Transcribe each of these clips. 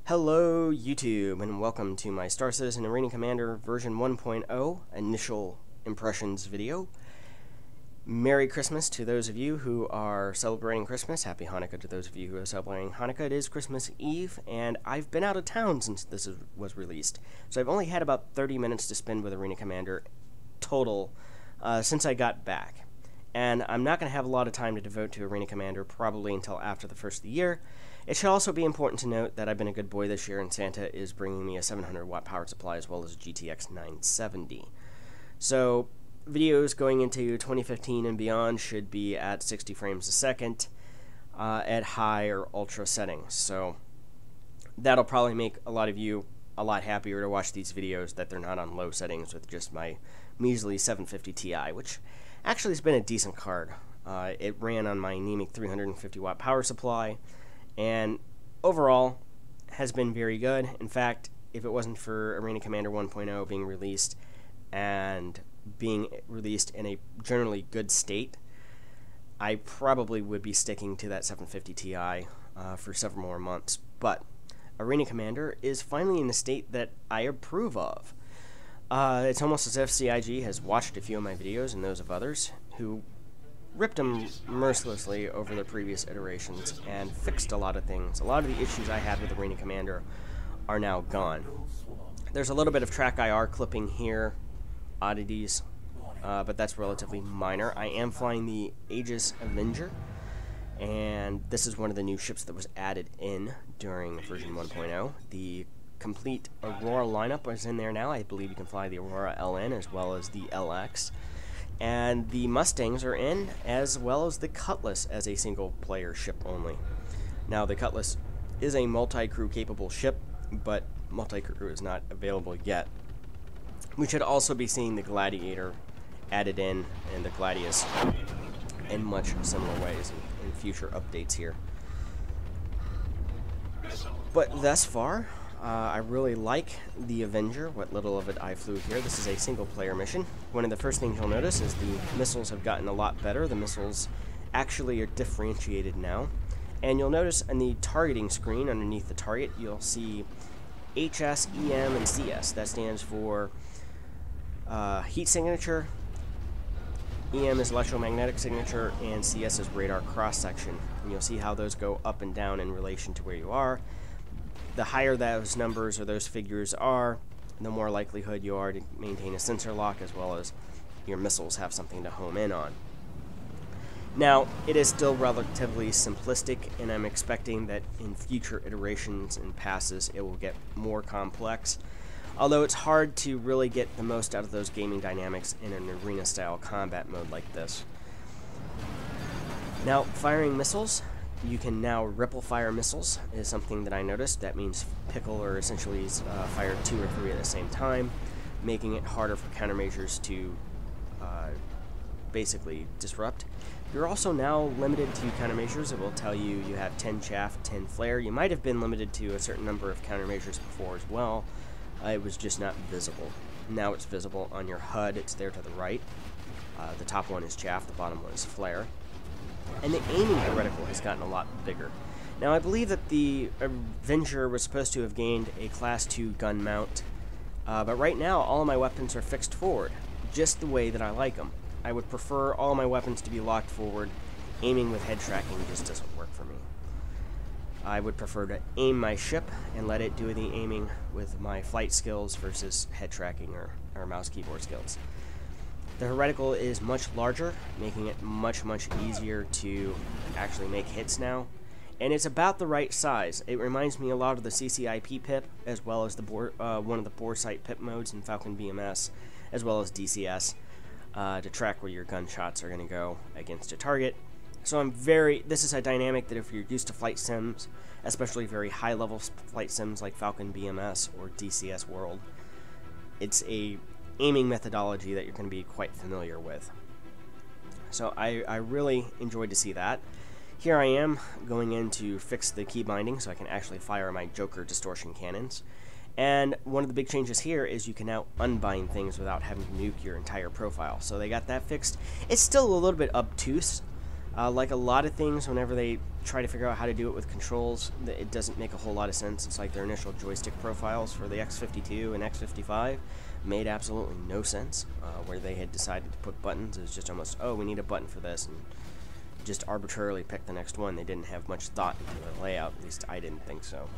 Hello YouTube, and welcome to my Star Citizen Arena Commander version 1.0 initial impressions video. Merry Christmas to those of you who are celebrating Christmas. Happy Hanukkah to those of you who are celebrating Hanukkah. It is Christmas Eve, and I've been out of town since this was released. So I've only had about 30 minutes to spend with Arena Commander total since I got back. And I'm not going to have a lot of time to devote to Arena Commander probably until after the first of the year. It should also be important to note that I've been a good boy this year, and Santa is bringing me a 700 watt power supply as well as a GTX 970. So videos going into 2015 and beyond should be at 60 frames a second at high or ultra settings. So that'll probably make a lot of you a lot happier to watch these videos that they're not on low settings with just my measly 750 Ti, which actually has been a decent card. It ran on my anemic 350 watt power supply, and overall has been very good. In fact, if it wasn't for Arena Commander 1.0 being released and being released in a generally good state, I probably would be sticking to that 750 Ti for several more months. But Arena Commander is finally in a state that I approve of. It's almost as if CIG has watched a few of my videos and those of others who ripped them mercilessly over the previous iterations and fixed a lot of things. A lot of the issues I had with Arena Commander are now gone. There's a little bit of track IR clipping here, oddities, but that's relatively minor. I am flying the Aegis Avenger, and this is one of the new ships that was added in during version 1.0. The complete Aurora lineup is in there now. I believe you can fly the Aurora LN as well as the LX. And the Mustangs are in, as well as the Cutlass as a single-player ship only. Now, the Cutlass is a multi-crew capable ship, but multi-crew is not available yet. We should also be seeing the Gladiator added in, and the Gladius in much similar ways in future updates here. But thus far, I really like the Avenger, what little of it I flew here. This is a single-player mission. One of the first things you'll notice is the missiles have gotten a lot better. The missiles actually are differentiated now. And you'll notice on the targeting screen underneath the target, you'll see HS, EM, and CS. That stands for heat signature, EM is electromagnetic signature, and CS is radar cross-section. And you'll see how those go up and down in relation to where you are. The higher those numbers or those figures are, the more likelihood you are to maintain a sensor lock, as well as your missiles have something to home in on. Now, it is still relatively simplistic, and I'm expecting that in future iterations and passes it will get more complex, although it's hard to really get the most out of those gaming dynamics in an arena-style combat mode like this. Now, firing missiles. You can now ripple fire missiles, is something that I noticed. That means pickle or essentially fire 2 or 3 at the same time, making it harder for countermeasures to basically disrupt. You're also now limited to countermeasures. It will tell you you have 10 chaff, 10 flare. You might have been limited to a certain number of countermeasures before as well. It was just not visible. Now it's visible on your HUD. It's there to the right. The top one is chaff, the bottom one is flare. And the aiming reticle has gotten a lot bigger. Now, I believe that the Avenger was supposed to have gained a Class 2 gun mount, but right now all of my weapons are fixed forward, just the way that I like them. I would prefer all my weapons to be locked forward. Aiming with head tracking just doesn't work for me. I would prefer to aim my ship and let it do the aiming with my flight skills versus head tracking or mouse keyboard skills. The reticle is much larger, making it much easier to actually make hits now. And it's about the right size. It reminds me a lot of the CCIP pip, as well as the one of the Boresight pip modes in Falcon BMS, as well as DCS, to track where your gunshots are going to go against a target. So this is a dynamic that if you're used to flight sims, especially very high-level flight sims like Falcon BMS or DCS World, it's a aiming methodology that you're going to be quite familiar with. So I really enjoyed to see that. Here I am going in to fix the key binding so I can actually fire my Joker distortion cannons. And one of the big changes here is you can now unbind things without having to nuke your entire profile. So they got that fixed. It's still a little bit obtuse, Like a lot of things, whenever they try to figure out how to do it with controls, it doesn't make a whole lot of sense. It's like their initial joystick profiles for the X52 and X55 made absolutely no sense, where they had decided to put buttons. It was just almost, oh, we need a button for this, and just arbitrarily pick the next one. They didn't have much thought into the layout, at least I didn't think so.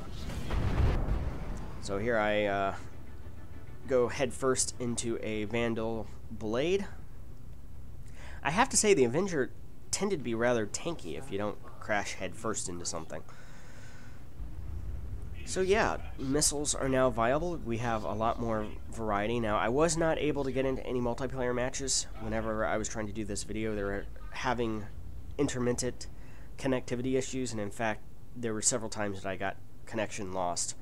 So here I go headfirst into a Vandal Blade. I have to say the Avenger tended to be rather tanky if you don't crash headfirst into something. So yeah, missiles are now viable. We have a lot more variety now. I was not able to get into any multiplayer matches whenever I was trying to do this video. They were having intermittent connectivity issues, and in fact there were several times that I got connection lost,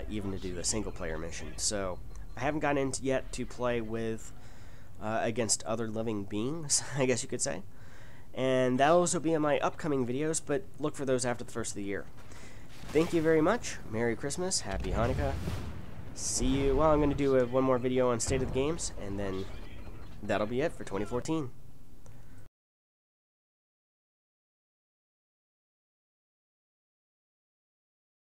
even to do the single player mission. So I haven't gotten into yet to play with against other living beings, I guess you could say. And that'll also be in my upcoming videos, but look for those after the first of the year. Thank you very much. Merry Christmas. Happy Hanukkah. See you. Well, I'm going to do one more video on State of the Games, and then that'll be it for 2014.